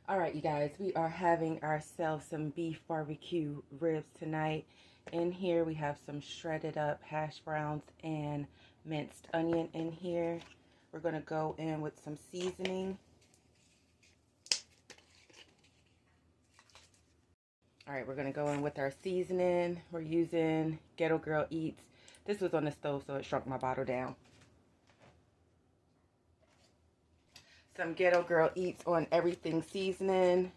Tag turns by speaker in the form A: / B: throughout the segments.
A: All right, you guys, we are having ourselves some beef barbecue ribs tonight. In here, we have some shredded up hash browns and minced onion in here. We're going to go in with some seasoning. All right, we're going to go in with our seasoning. We're using Ghetto Girl Eats. This was on the stove, so it shrunk my bottle down. Some Ghetto Girl Eats on everything seasoning.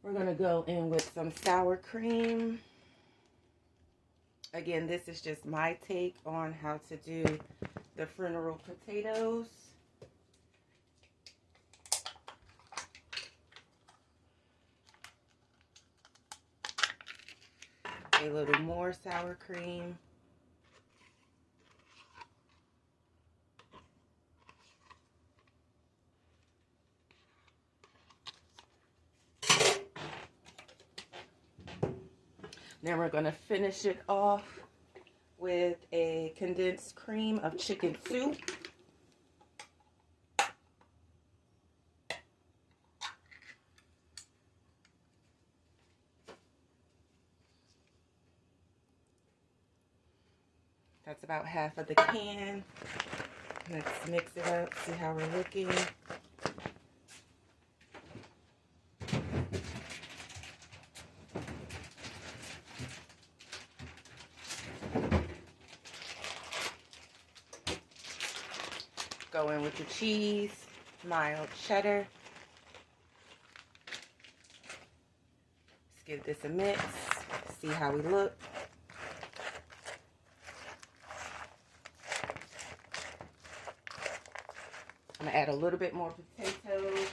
A: We're going to go in with some sour cream. Again, this is just my take on how to do the funeral potatoes. A little more sour cream. Then we're going to finish it off with a condensed cream of chicken soup. That's about half of the can. Let's mix it up, see how we're looking. Go in with the cheese, mild cheddar. Let's give this a mix, see how we look. I'm gonna add a little bit more potatoes.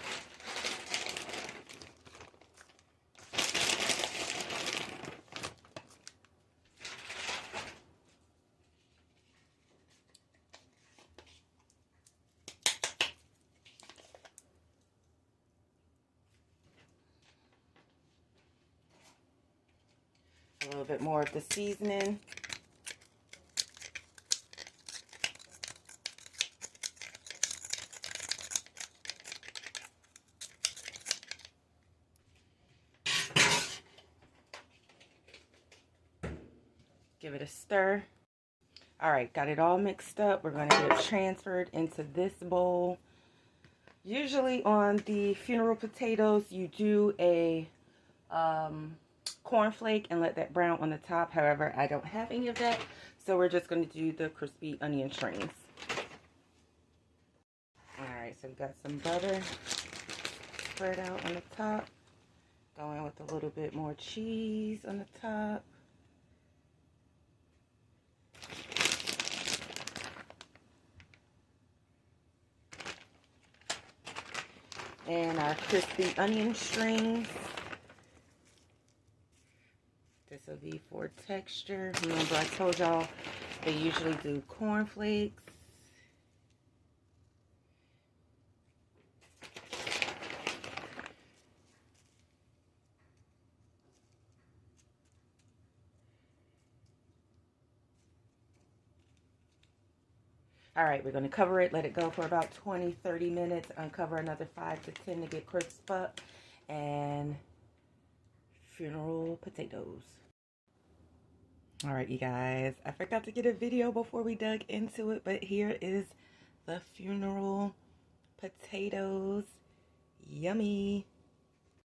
A: A little bit more of the seasoning. Give it a stir. All right, got it all mixed up. We're going to get it transferred into this bowl. Usually on the funeral potatoes, you do a cornflake and let that brown on the top. However, I don't have any of that, so we're just going to do the crispy onion strings. All right, so we got some butter spread out on the top. Going with a little bit more cheese on the top. And our crispy onion strings. This will be for texture. Remember, I told y'all they usually do cornflakes. All right, we're going to cover it, let it go for about 20-30 minutes, uncover another 5 to 10 to get crisp up, and funeral potatoes. All right, you guys, I forgot to get a video before we dug into it, but here is the funeral potatoes. Yummy.